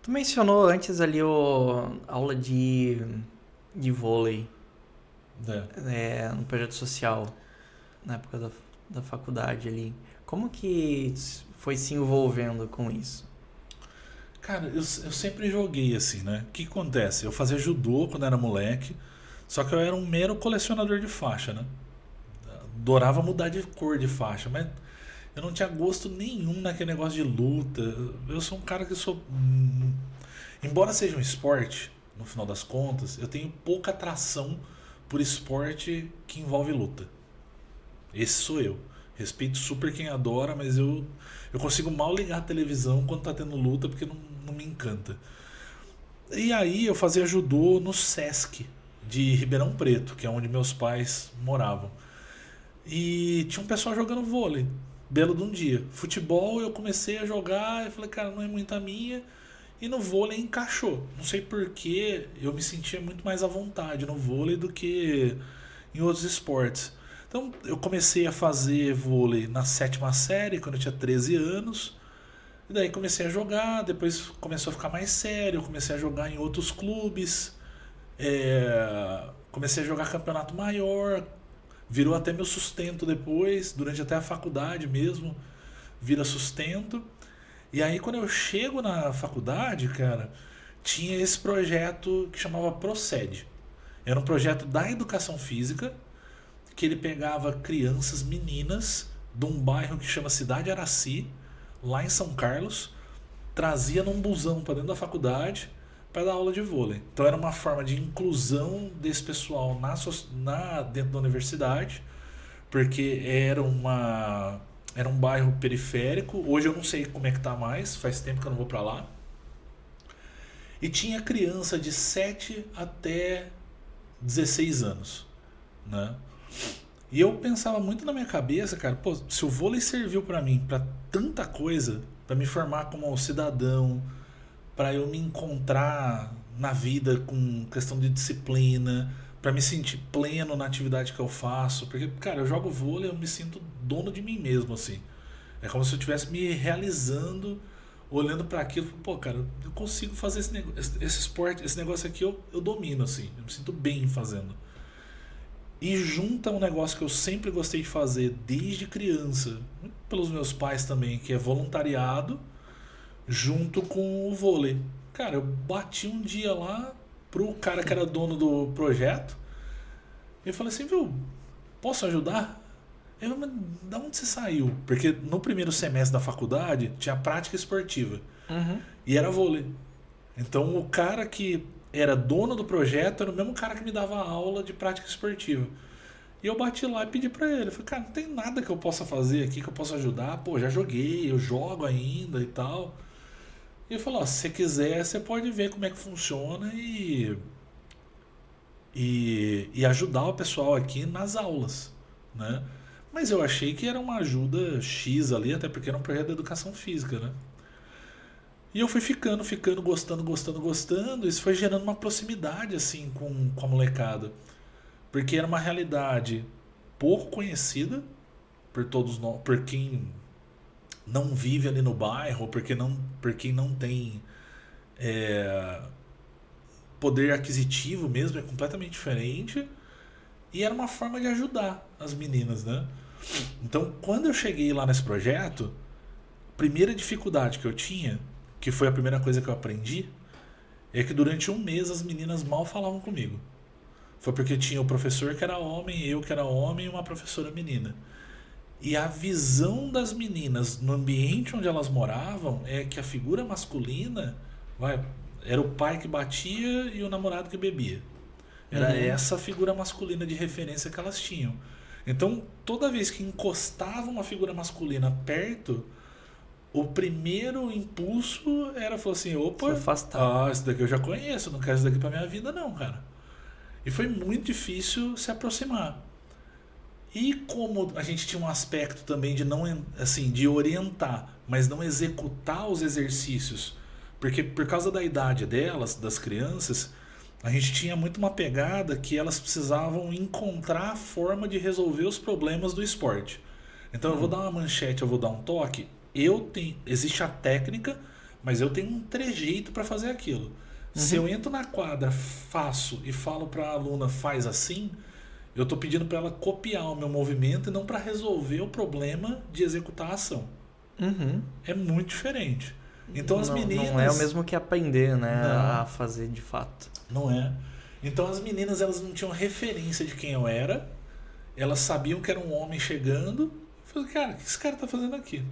Tu mencionou antes ali a aula de vôlei É. no projeto social, na época da faculdade ali. Como que foi se envolvendo com isso? Cara, eu sempre joguei assim, né? O que acontece? Eu fazia judô quando era moleque, só que eu era um mero colecionador de faixa, né? Adorava mudar de cor de faixa, mas eu não tinha gosto nenhum naquele negócio de luta. Eu sou um cara que sou. Embora seja um esporte, no final das contas, eu tenho pouca atração por esporte que envolve luta. Esse sou eu. Respeito super quem adora, mas eu consigo mal ligar a televisão quando tá tendo luta porque não me encanta. E aí eu fazia judô no Sesc de Ribeirão Preto, que é onde meus pais moravam. E tinha um pessoal jogando vôlei, belo de um dia. Futebol eu comecei a jogar e falei, cara, não é muito a minha. E no vôlei encaixou. Não sei porquê, eu me sentia muito mais à vontade no vôlei do que em outros esportes. Então eu comecei a fazer vôlei na sétima série, quando eu tinha 13 anos. E daí comecei a jogar, depois começou a ficar mais sério, comecei a jogar em outros clubes, comecei a jogar campeonato maior, virou até meu sustento depois, durante até a faculdade mesmo, vira sustento. E aí quando eu chego na faculdade, cara, tinha esse projeto que chamava Procede. Era um projeto da educação física, que ele pegava crianças, meninas, de um bairro que chama Cidade Araci, lá em São Carlos, trazia num busão para dentro da faculdade para dar aula de vôlei. Então era uma forma de inclusão desse pessoal dentro da universidade, porque era um bairro periférico. Hoje eu não sei como é que tá mais, faz tempo que eu não vou para lá. E tinha criança de 7 até 16 anos, né? E eu pensava muito na minha cabeça, cara, pô, se o vôlei serviu pra mim pra tanta coisa, pra me formar como cidadão, pra eu me encontrar na vida com questão de disciplina, pra me sentir pleno na atividade que eu faço, porque, cara, eu jogo vôlei, eu me sinto dono de mim mesmo, assim. É como se eu estivesse me realizando, olhando pra aquilo, pô, cara, eu consigo fazer esse esporte, esse negócio aqui eu domino, assim, eu me sinto bem fazendo. E junta um negócio que eu sempre gostei de fazer desde criança, pelos meus pais também, que é voluntariado, junto com o vôlei. Cara, eu bati um dia lá pro cara que era dono do projeto e falei assim, viu, posso ajudar? Ele falou, mas da onde você saiu? Porque no primeiro semestre da faculdade tinha prática esportiva Uhum. e era vôlei. Então o cara que era dono do projeto era o mesmo cara que me dava aula de prática esportiva. E eu bati lá e pedi pra ele. Falei, cara, não tem nada que eu possa fazer aqui que eu possa ajudar. Pô, já joguei, eu jogo ainda e tal. E ele falou, ó, se você quiser, você pode ver como é que funciona e ajudar o pessoal aqui nas aulas, né? Mas eu achei que era uma ajuda X ali, até porque era um projeto de educação física, né? E eu fui ficando, gostando. Isso foi gerando uma proximidade, assim, com a molecada. Porque era uma realidade pouco conhecida por todos nós, por quem não vive ali no bairro, por quem não tem é, poder aquisitivo mesmo, é completamente diferente. E era uma forma de ajudar as meninas, né? Então, quando eu cheguei lá nesse projeto, a primeira dificuldade que eu tinha, que foi a primeira coisa que eu aprendi, é que durante um mês as meninas mal falavam comigo. Foi porque tinha o professor que era homem, eu que era homem e uma professora menina. E a visão das meninas no ambiente onde elas moravam é que a figura masculina vai, era o pai que batia e o namorado que bebia. Era Uhum. essa a figura masculina de referência que elas tinham. Então, toda vez que encostava uma figura masculina perto, o primeiro impulso era falar assim: Se opa, afastar. esse daqui eu já conheço, não quero isso daqui pra minha vida, não, cara. E foi muito difícil se aproximar. E como a gente tinha um aspecto também de não, assim, de orientar, mas não executar os exercícios, porque por causa da idade delas, das crianças, a gente tinha muito uma pegada que elas precisavam encontrar a forma de resolver os problemas do esporte. Então eu vou Hum. dar uma manchete, eu vou dar um toque, eu tenho, existe a técnica, mas eu tenho um trejeito para fazer aquilo. Se eu entro na quadra, faço e falo para a aluna faz assim, eu estou pedindo para ela copiar o meu movimento e não para resolver o problema de executar a ação. Uhum. É muito diferente. Então as Não, meninas... não é o mesmo que aprender, né? Não. A fazer de fato. Não é. Então as meninas, elas não tinham referência de quem eu era. Elas sabiam que era um homem chegando. Eu falei, cara, o que esse cara tá fazendo aqui?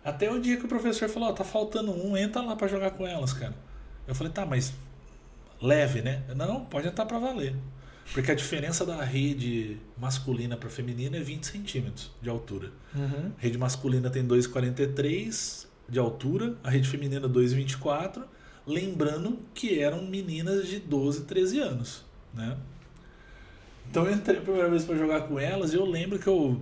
Até o dia que o professor falou, ó, tá faltando um, entra lá pra jogar com elas, cara. Eu falei, tá, mas leve, né? Não, pode entrar pra valer. Porque a diferença da rede masculina pra feminina é 20 centímetros de altura. Uhum. A rede masculina tem 2,43 de altura, a rede feminina 2,24. Lembrando que eram meninas de 12, 13 anos, né? Então eu entrei a primeira vez pra jogar com elas e eu lembro que eu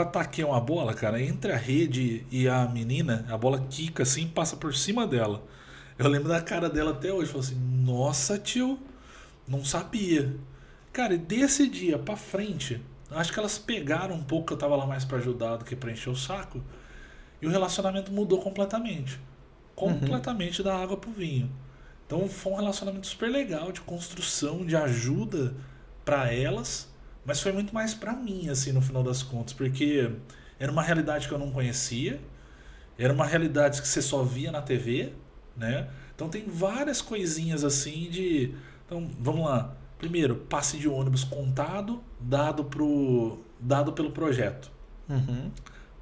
ataquei uma bola, cara, entre a rede e a menina, a bola quica assim, passa por cima dela. Eu lembro da cara dela até hoje, falei assim: "Nossa, tio, não sabia". Cara, e desse dia pra frente, acho que elas pegaram um pouco que eu tava lá mais pra ajudar do que pra encher o saco, e o relacionamento mudou completamente. Completamente da água pro vinho. Então foi um relacionamento super legal de construção, de ajuda pra elas, mas foi muito mais pra mim assim no final das contas, porque era uma realidade que eu não conhecia, era uma realidade que você só via na TV, né? Então tem várias coisinhas assim de, então vamos lá. Primeiro, passe de ônibus contado, dado pelo projeto. Uhum.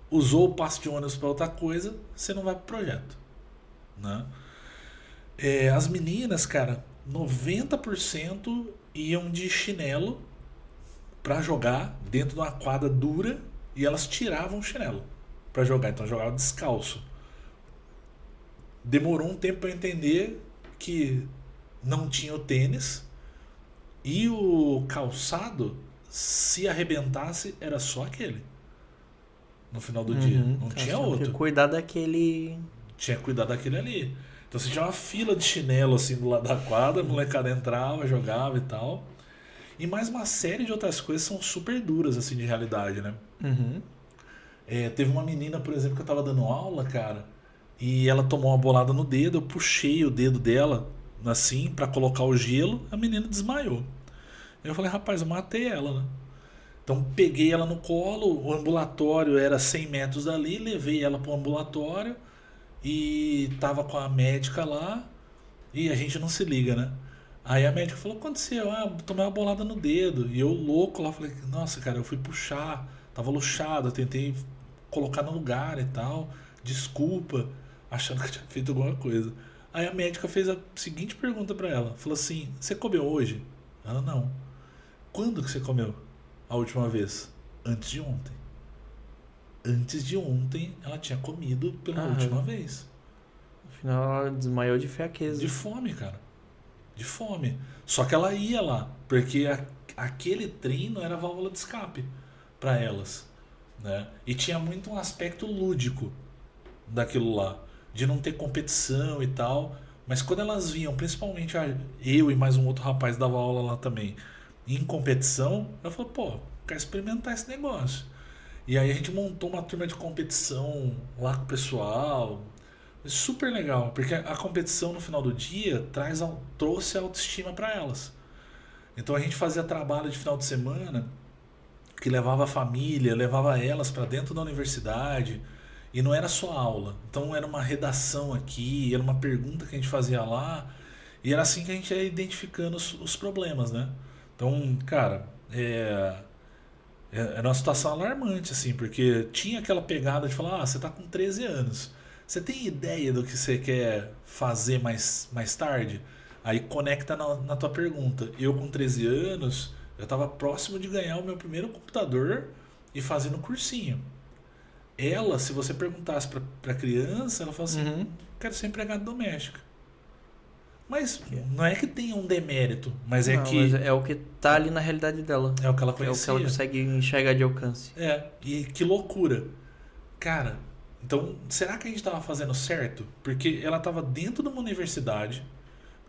Usou o passe de ônibus para outra coisa, você não vai pro projeto, né? As meninas, cara, 90% iam de chinelo pra jogar dentro de uma quadra dura e elas tiravam o chinelo pra jogar, então jogavam descalço. Demorou um tempo pra eu entender que não tinha o tênis e o calçado, se arrebentasse, era só aquele. No final do dia, não tinha outro. Cuidar daquele. Tinha que cuidar daquele ali. Então você tinha uma fila de chinelo assim do lado da quadra, a molecada entrava, jogava e tal. E mais uma série de outras coisas são super duras assim de realidade, né? Uhum. Teve uma menina, por exemplo, que eu tava dando aula, cara, e ela tomou uma bolada no dedo, eu puxei o dedo dela assim pra colocar o gelo, a menina desmaiou. Eu falei, rapaz, eu matei ela, né? Então peguei ela no colo, o ambulatório era 100 metros dali, levei ela pro ambulatório e tava com a médica lá e a gente não se liga, né? Aí a médica falou, o que aconteceu? Ah, tomei uma bolada no dedo. E eu louco lá, falei, nossa, cara, eu fui puxar, tava luxado, eu tentei colocar no lugar e tal, desculpa, achando que eu tinha feito alguma coisa. Aí a médica fez a seguinte pergunta pra ela, falou assim, você comeu hoje? Ela, não. Quando que você comeu a última vez? Antes de ontem. Antes de ontem ela tinha comido pela última vez. Afinal, ela desmaiou de fraqueza. De fome, cara. De fome. Só que ela ia lá, porque aquele treino era a válvula de escape para elas, né? E tinha muito um aspecto lúdico daquilo lá, de não ter competição e tal. Mas quando elas vinham, principalmente eu e mais um outro rapaz dava aula lá também, em competição, ela falou, pô, quero experimentar esse negócio. E aí a gente montou uma turma de competição lá com o pessoal. Super legal, porque a competição no final do dia trouxe autoestima para elas. Então a gente fazia trabalho de final de semana que levava a família, levava elas para dentro da universidade e não era só aula. Então era uma redação aqui, era uma pergunta que a gente fazia lá e era assim que a gente ia identificando os problemas, né? Então, cara, era uma situação alarmante, assim, porque tinha aquela pegada de falar, você tá com 13 anos. Você tem ideia do que você quer fazer mais tarde? Aí conecta na tua pergunta. Eu com 13 anos, eu estava próximo de ganhar o meu primeiro computador e fazendo cursinho. Ela, se você perguntasse pra criança, ela fala assim, quero ser empregada doméstica. Mas não é que tenha um demérito, mas é que... Mas é o que tá ali na realidade dela. É o que ela É o conhecia. que ela consegue enxergar de alcance. E que loucura. Cara, então, será que a gente estava fazendo certo? Porque ela estava dentro de uma universidade,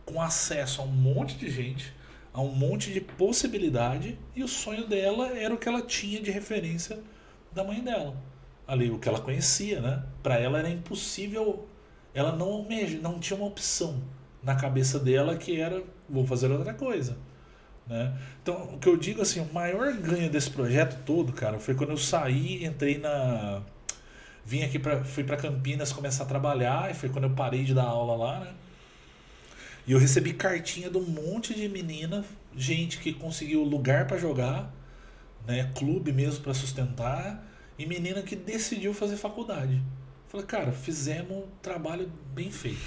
com acesso a um monte de gente, a um monte de possibilidade, e o sonho dela era o que ela tinha de referência da mãe dela. Ali, o que ela conhecia, né? Para ela era impossível ela não tinha uma opção na cabeça dela que era, vou fazer outra coisa, né? Então, o que eu digo assim, o maior ganho desse projeto todo, cara, foi quando eu saí, entrei na... Vim aqui fui pra Campinas começar a trabalhar, e foi quando eu parei de dar aula lá, né? E eu recebi cartinha de um monte de menina, gente que conseguiu lugar pra jogar, né? Clube mesmo pra sustentar, e menina que decidiu fazer faculdade. Falei, cara, fizemos um trabalho bem feito.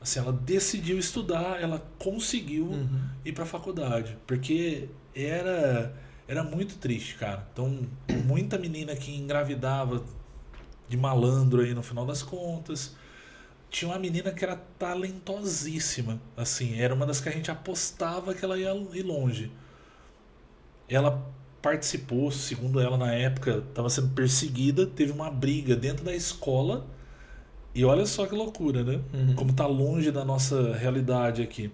Assim, ela decidiu estudar, ela conseguiu Uhum. ir pra faculdade, porque era muito triste, cara. Então, muita menina que engravidava de malandro aí no final das contas. Tinha uma menina que era talentosíssima, assim, era uma das que a gente apostava que ela ia ir longe. Ela participou, segundo ela na época, estava sendo perseguida, teve uma briga dentro da escola. E olha só que loucura, né? Uhum. Como tá longe da nossa realidade aqui.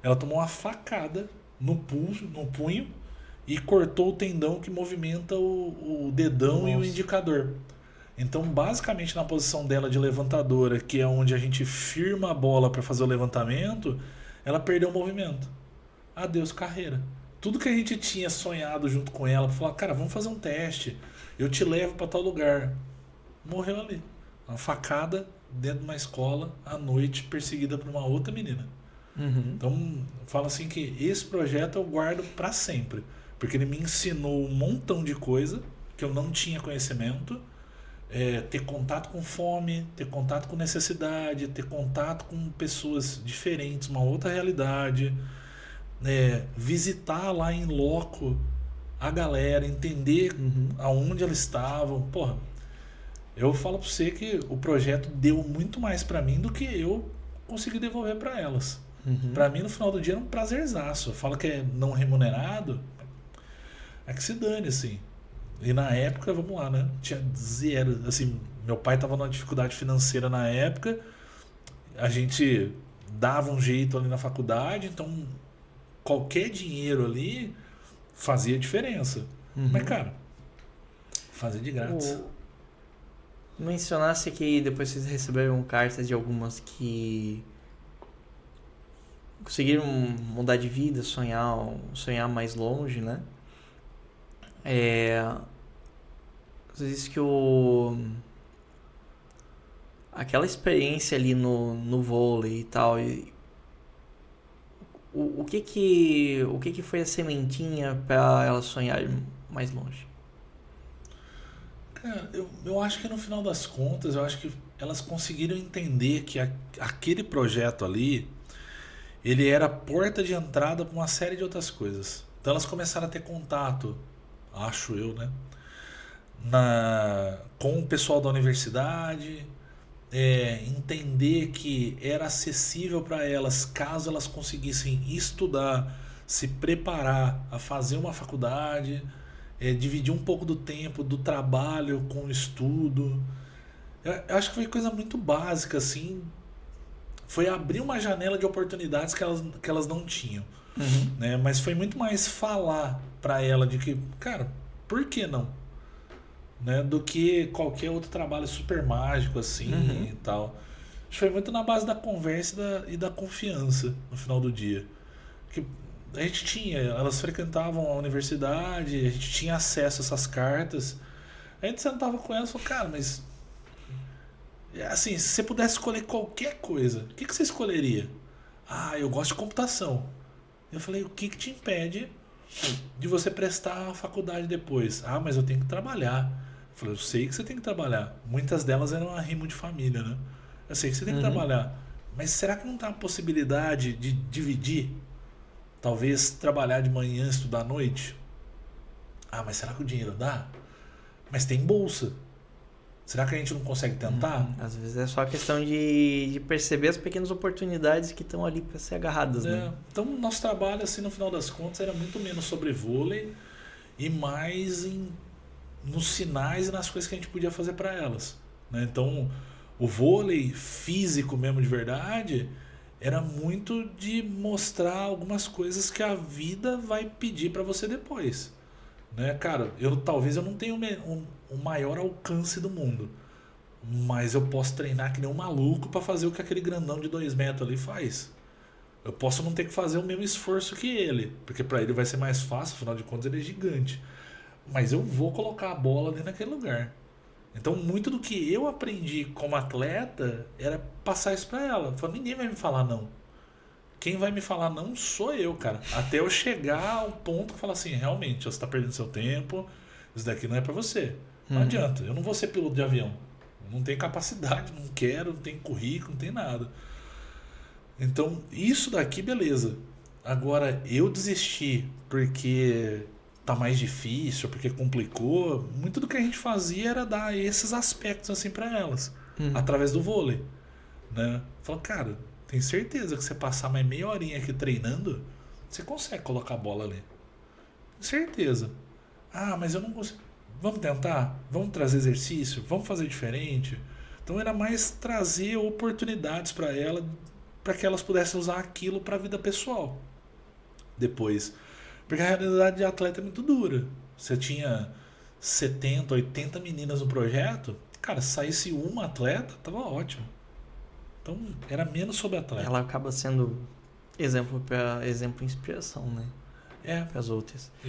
Ela tomou uma facada no punho e cortou o tendão que movimenta o dedão e o Nossa. indicador. Então, basicamente, na posição dela de levantadora, que é onde a gente firma a bola para fazer o levantamento, ela perdeu o movimento. Adeus, carreira. Tudo que a gente tinha sonhado junto com ela, para falar, cara, vamos fazer um teste, eu te levo para tal lugar. Morreu ali. Uma facada dentro de uma escola, à noite, perseguida por uma outra menina. Uhum. Então, falo assim que esse projeto eu guardo para sempre, porque ele me ensinou um montão de coisa que eu não tinha conhecimento, ter contato com fome, ter contato com necessidade, ter contato com pessoas diferentes, uma outra realidade, visitar lá em loco a galera, entender Uhum. aonde elas estavam. Porra, eu falo pra você que o projeto deu muito mais pra mim do que eu consegui devolver pra elas. Uhum. Pra mim, no final do dia, era um prazerzaço. Eu falo que é não remunerado, é que se dane, assim. E na época, vamos lá, né? Tinha zero. Assim, meu pai tava numa dificuldade financeira na época, a gente dava um jeito ali na faculdade, então qualquer dinheiro ali fazia diferença. Mas, Uhum. cara, fazia de grátis. O... Mencionasse que depois vocês receberam cartas de algumas que conseguiram mudar de vida, sonhar mais longe, né? Você disse que aquela experiência ali no vôlei e tal, o que que foi a sementinha para elas sonharem mais longe? Cara, eu acho que no final das contas, eu acho que elas conseguiram entender que aquele projeto ali, ele era a porta de entrada para uma série de outras coisas. Então elas começaram a ter contato, acho eu, né? Com o pessoal da universidade, entender que era acessível para elas caso elas conseguissem estudar, se preparar a fazer uma faculdade, dividir um pouco do tempo do trabalho com o estudo. Eu acho que foi coisa muito básica, assim. Foi abrir uma janela de oportunidades que elas não tinham, Uhum. né? Mas foi muito mais falar para ela de que, cara, por que não? Né? Do que qualquer outro trabalho super mágico assim Uhum. e tal. Acho que foi muito na base da conversa e da confiança no final do dia. Que a gente tinha, elas frequentavam a universidade, a gente tinha acesso a essas cartas. A gente sentava com elas e falou, cara, mas assim, se você pudesse escolher qualquer coisa, o que você escolheria? Ah, eu gosto de computação. Eu falei, o que te impede de você prestar a faculdade depois? Ah, mas eu tenho que trabalhar. Eu falei, eu sei que você tem que trabalhar. Muitas delas eram arrimo de família, né? Eu sei que você tem que Uhum. trabalhar. Mas será que não tem uma possibilidade de dividir? Talvez trabalhar de manhã e estudar à noite? Ah, mas será que o dinheiro dá? Mas tem bolsa. Será que a gente não consegue tentar? Às vezes é só questão de perceber as pequenas oportunidades que estão ali para ser agarradas, né? Então, nosso trabalho, assim, no final das contas, era muito menos sobre vôlei e mais nos sinais e nas coisas que a gente podia fazer para elas, né? Então, o vôlei físico mesmo de verdade era muito de mostrar algumas coisas que a vida vai pedir para você depois, né? Cara, talvez eu não tenha o maior alcance do mundo, Mas eu posso treinar que nem um maluco pra fazer o que aquele grandão de 2 metros ali faz. Eu posso não ter que fazer o mesmo esforço que ele, porque pra ele vai ser mais fácil, afinal de contas ele é gigante. Mas eu vou colocar a bola ali naquele lugar. Então, muito do que eu aprendi como atleta era passar isso pra ela. Falei, ninguém vai me falar não. Quem vai me falar não sou eu, cara. Até eu chegar ao ponto que fala assim, realmente, você tá perdendo seu tempo, isso daqui não é pra você. Não Uhum. adianta, eu não vou ser piloto de avião. Eu não tenho capacidade, não quero, não tenho currículo, não tenho nada. Então, isso daqui, beleza. Agora, eu desisti porque tá mais difícil, porque complicou. Muito do que a gente fazia era dar esses aspectos assim pra elas, Uhum. através do vôlei, né? Falou, cara, tem certeza que você passar mais meia horinha aqui treinando, você consegue colocar a bola ali. Certeza. Ah, mas eu não consigo. Vamos tentar? Vamos trazer exercício? Vamos fazer diferente? Então era mais trazer oportunidades para ela, para que elas pudessem usar aquilo para a vida pessoal depois. Porque a realidade de atleta é muito dura. Você tinha 70, 80 meninas no projeto, cara, se saísse uma atleta, tava ótimo. Então era menos sobre Ela atleta. acaba sendo exemplo e inspiração, né? É, Para as outras.